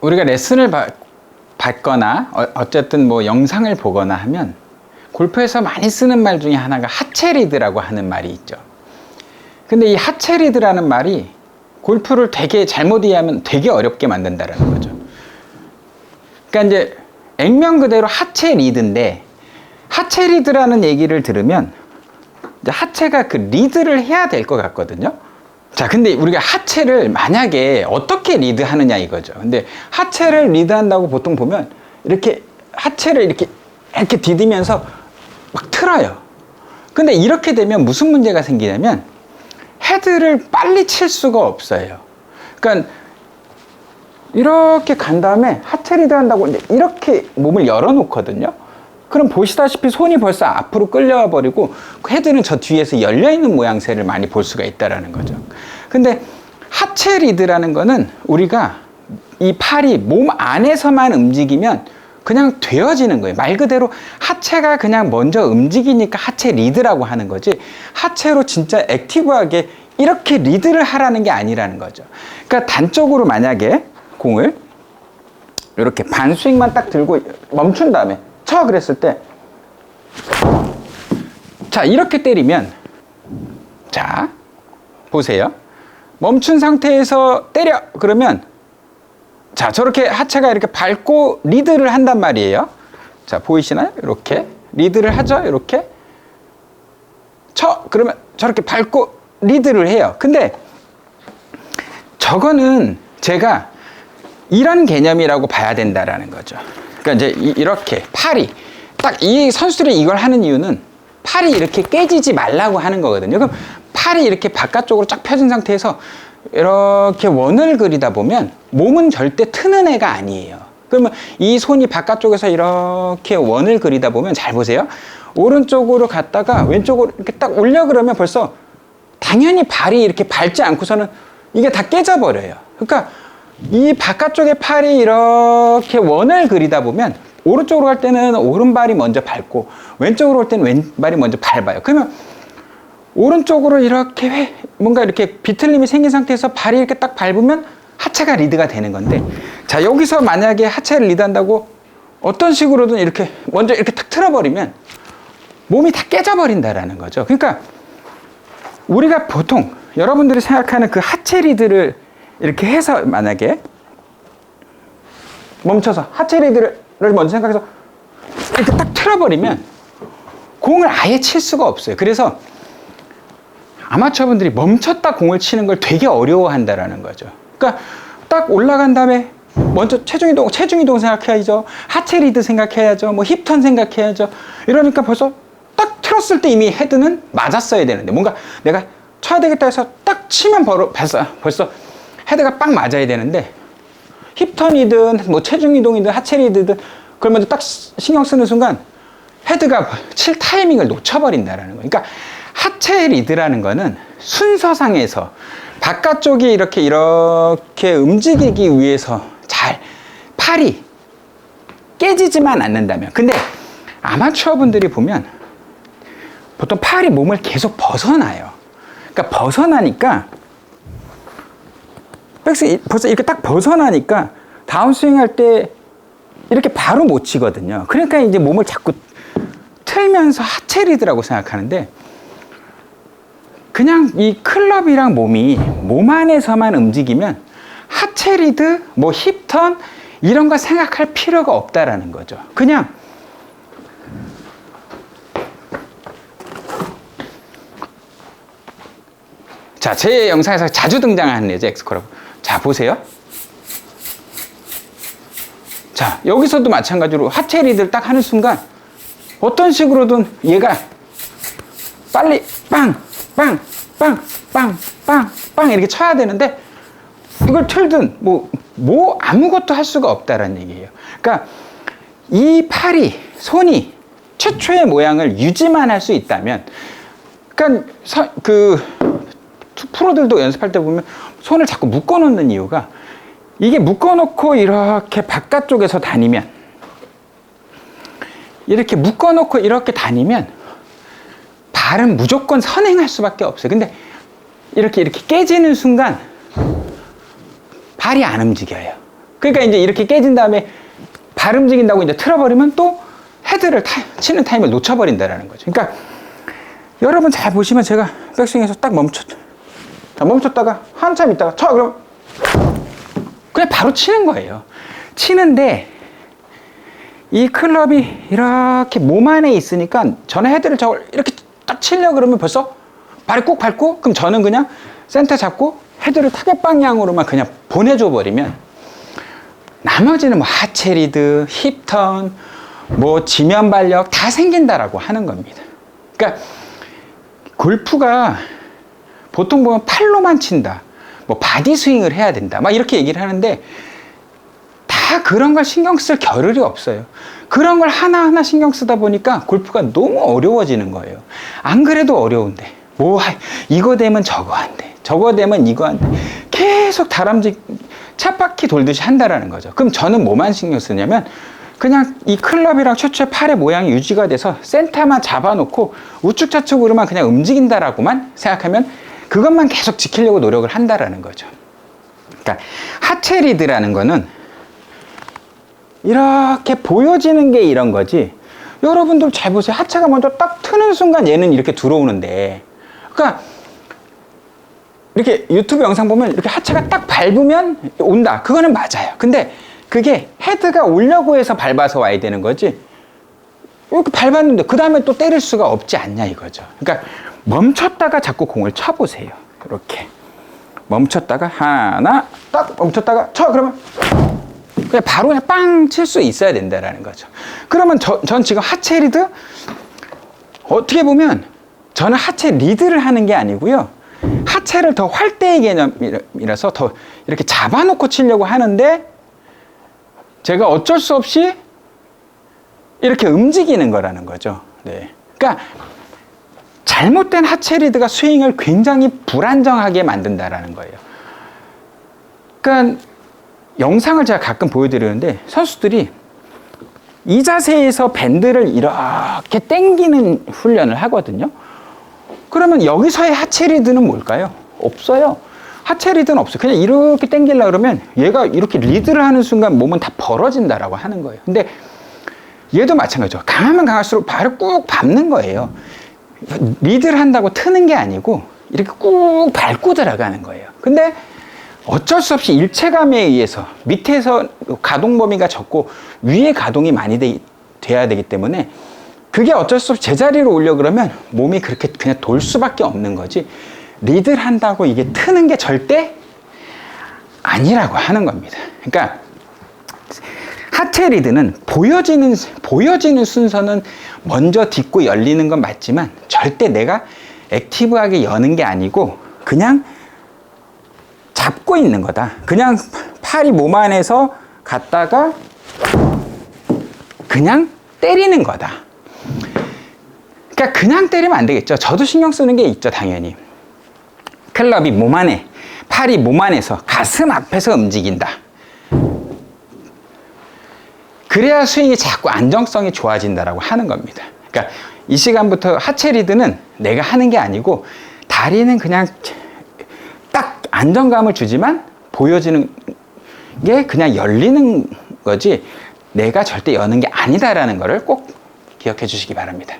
우리가 레슨을 받거나 어쨌든 뭐 영상을 보거나 하면 골프에서 많이 쓰는 말 중에 하나가 하체 리드라고 하는 말이 있죠. 근데 이 하체 리드라는 말이 골프를 되게 잘못 이해하면 되게 어렵게 만든다라는 거죠. 그러니까 이제 액면 그대로 하체 리드인데, 하체 리드라는 얘기를 들으면 이제 하체가 그 리드를 해야 될 것 같거든요. 자, 근데 우리가 하체를 만약에 어떻게 리드하느냐 이거죠. 근데 하체를 리드한다고 보통 보면 이렇게 하체를 이렇게 디디면서 막 틀어요. 근데 이렇게 되면 무슨 문제가 생기냐면 헤드를 빨리 칠 수가 없어요. 그러니까 이렇게 간 다음에 하체 리드 한다고 이렇게 몸을 열어놓거든요. 그럼 보시다시피 손이 벌써 앞으로 끌려와 버리고 헤드는 저 뒤에서 열려있는 모양새를 많이 볼 수가 있다는 거죠. 근데 하체 리드라는 거는 우리가 이 팔이 몸 안에서만 움직이면 그냥 되어지는 거예요. 말 그대로 하체가 그냥 먼저 움직이니까 하체 리드라고 하는 거지, 하체로 진짜 액티브하게 이렇게 리드를 하라는 게 아니라는 거죠. 그러니까 단적으로 만약에 공을 이렇게 반스윙만 딱 들고 멈춘 다음에 쳐 그랬을 때, 자 이렇게 때리면, 자 보세요, 멈춘 상태에서 때려 그러면 자 저렇게 하체가 이렇게 밟고 리드를 한단 말이에요. 자 보이시나요? 이렇게 리드를 하죠. 이렇게 쳐 그러면 저렇게 밟고 리드를 해요. 근데 저거는 제가 이런 개념이라고 봐야 된다라는 거죠. 그러니까 이제 이렇게 팔이 딱, 이 선수들이 이걸 하는 이유는 팔이 이렇게 깨지지 말라고 하는 거거든요. 그럼 팔이 이렇게 바깥쪽으로 쫙 펴진 상태에서 이렇게 원을 그리다 보면 몸은 절대 트는 애가 아니에요. 그러면 이 손이 바깥쪽에서 이렇게 원을 그리다 보면, 잘 보세요, 오른쪽으로 갔다가 왼쪽으로 이렇게 딱 올려 그러면 벌써 당연히 발이 이렇게 밟지 않고서는 이게 다 깨져버려요. 그러니까 이 바깥쪽에 팔이 이렇게 원을 그리다 보면 오른쪽으로 갈 때는 오른발이 먼저 밟고 왼쪽으로 올 때는 왼발이 먼저 밟아요. 그러면 오른쪽으로 이렇게 뭔가 이렇게 비틀림이 생긴 상태에서 발이 이렇게 딱 밟으면 하체가 리드가 되는 건데, 자 여기서 만약에 하체를 리드한다고 어떤 식으로든 이렇게 먼저 이렇게 탁 틀어버리면 몸이 다 깨져버린다라는 거죠. 그러니까 우리가 보통 여러분들이 생각하는 그 하체 리드를 이렇게 해서 만약에 멈춰서 하체 리드를 먼저 생각해서 이렇게 딱 틀어버리면 공을 아예 칠 수가 없어요. 그래서 아마추어분들이 멈췄다 공을 치는 걸 되게 어려워한다라는 거죠. 그러니까 딱 올라간 다음에 먼저 체중이동 생각해야죠. 하체 리드 생각해야죠. 뭐 힙턴 생각해야죠. 이러니까 벌써 딱 틀었을 때 이미 헤드는 맞았어야 되는데, 뭔가 내가 쳐야 되겠다 해서 딱 치면 벌써 헤드가 빡 맞아야 되는데, 힙턴이든 뭐 체중이동이든 하체 리드든 그걸 먼저 딱 신경 쓰는 순간 헤드가 칠 타이밍을 놓쳐버린다라는 거예요. 그러니까 하체 리드라는 거는 순서상에서 바깥쪽이 이렇게 움직이기 위해서 잘 팔이 깨지지만 않는다면, 근데 아마추어분들이 보면 보통 팔이 몸을 계속 벗어나요. 그러니까 벗어나니까 백스윙 벌써 이렇게 딱 벗어나니까 다운스윙 할 때 이렇게 바로 못 치거든요. 그러니까 이제 몸을 자꾸 틀면서 하체 리드라고 생각하는데, 그냥 이 클럽이랑 몸이 몸 안에서만 움직이면 하체 리드, 뭐 힙턴 이런 거 생각할 필요가 없다라는 거죠. 그냥 자, 제 영상에서 자주 등장하는 예죠, 엑스코라고. 자, 보세요. 자, 여기서도 마찬가지로 하체 리드를 딱 하는 순간 어떤 식으로든 얘가 빨리 빵, 빵, 빵, 빵, 빵, 빵 이렇게 쳐야 되는데, 이걸 틀든 뭐 아무것도 할 수가 없다라는 얘기예요. 그러니까 이 팔이, 손이 최초의 모양을 유지만 할 수 있다면, 그러니까 프로들도 연습할 때 보면 손을 자꾸 묶어놓는 이유가, 이게 묶어놓고 이렇게 바깥쪽에서 다니면, 이렇게 묶어놓고 이렇게 다니면 발은 무조건 선행할 수밖에 없어요. 근데 이렇게 깨지는 순간 발이 안 움직여요. 그러니까 이제 이렇게 깨진 다음에 발 움직인다고 이제 틀어버리면 또 헤드를 치는 타임을 놓쳐버린다라는 거죠. 그러니까 여러분 잘 보시면 제가 백스윙에서 딱 멈췄다가 한참 있다가 쳐 그럼 그냥 바로 치는 거예요. 치는데 이 클럽이 이렇게 몸 안에 있으니까 저는 헤드를 저걸 이렇게 딱 치려고 그러면 벌써 발이 꾹 밟고 그럼 저는 그냥 센터 잡고 헤드를 타겟 방향으로만 그냥 보내줘 버리면 나머지는 뭐 하체 리드, 힙턴, 뭐 지면 발력 다 생긴다라고 하는 겁니다. 그러니까 골프가 보통 보면 팔로만 친다, 뭐 바디 스윙을 해야 된다, 막 이렇게 얘기를 하는데 다 그런 걸 신경 쓸 겨를이 없어요. 그런 걸 하나하나 신경 쓰다 보니까 골프가 너무 어려워지는 거예요. 안 그래도 어려운데 뭐 이거 되면 저거 안 돼, 저거 되면 이거 안 돼, 계속 다람쥐 쳇바퀴 돌듯이 한다라는 거죠. 그럼 저는 뭐만 신경 쓰냐면 그냥 이 클럽이랑 최초의 팔의 모양이 유지가 돼서 센터만 잡아놓고 우측 좌측으로만 그냥 움직인다라고만 생각하면 그것만 계속 지키려고 노력을 한다라는 거죠. 그러니까 하체 리드라는 거는 이렇게 보여지는 게 이런 거지. 여러분들 잘 보세요. 하체가 먼저 딱 트는 순간 얘는 이렇게 들어오는데, 그러니까 이렇게 유튜브 영상 보면 이렇게 하체가 딱 밟으면 온다. 그거는 맞아요. 근데 그게 헤드가 오려고 해서 밟아서 와야 되는 거지. 이렇게 밟았는데 그 다음에 또 때릴 수가 없지 않냐 이거죠. 그러니까 멈췄다가 자꾸 공을 쳐보세요. 이렇게 멈췄다가 하나 딱 멈췄다가 쳐 그러면 그냥 바로 그냥 빵 칠 수 있어야 된다라는 거죠. 그러면 전 지금 하체 리드 어떻게 보면 저는 하체 리드를 하는 게 아니고요. 하체를 더 활대의 개념이라서 더 이렇게 잡아놓고 치려고 하는데 제가 어쩔 수 없이 이렇게 움직이는 거라는 거죠. 네. 그러니까 잘못된 하체 리드가 스윙을 굉장히 불안정하게 만든다라는 거예요. 그러니까 영상을 제가 가끔 보여드리는데 선수들이 이 자세에서 밴드를 이렇게 당기는 훈련을 하거든요. 그러면 여기서의 하체 리드는 뭘까요? 없어요. 하체 리드는 없어요. 그냥 이렇게 당기려고 그러면 얘가 이렇게 리드를 하는 순간 몸은 다 벌어진다라고 하는 거예요. 근데 얘도 마찬가지죠. 강하면 강할수록 발을 꾹 밟는 거예요. 리드를 한다고 트는 게 아니고 이렇게 꾹 밟고 들어가는 거예요. 근데 어쩔 수 없이 일체감에 의해서 밑에서 가동 범위가 적고 위에 가동이 많이 돼야 되기 때문에 그게 어쩔 수 없이 제자리로 오려고 그러면 몸이 그렇게 그냥 돌 수밖에 없는 거지, 리드를 한다고 이게 트는 게 절대 아니라고 하는 겁니다. 그러니까 하체 리드는 보여지는 순서는 먼저 딛고 열리는 건 맞지만 절대 내가 액티브하게 여는 게 아니고 그냥 잡고 있는 거다. 그냥 팔이 몸 안에서 갔다가 그냥 때리는 거다. 그러니까 그냥 때리면 안 되겠죠. 저도 신경 쓰는 게 있죠, 당연히. 클럽이 몸 안에, 팔이 몸 안에서 가슴 앞에서 움직인다. 그래야 스윙이 자꾸 안정성이 좋아진다라고 하는 겁니다. 그러니까 이 시간부터 하체 리드는 내가 하는 게 아니고 다리는 그냥 딱 안정감을 주지만 보여지는 게 그냥 열리는 거지 내가 절대 여는 게 아니다라는 거를 꼭 기억해 주시기 바랍니다.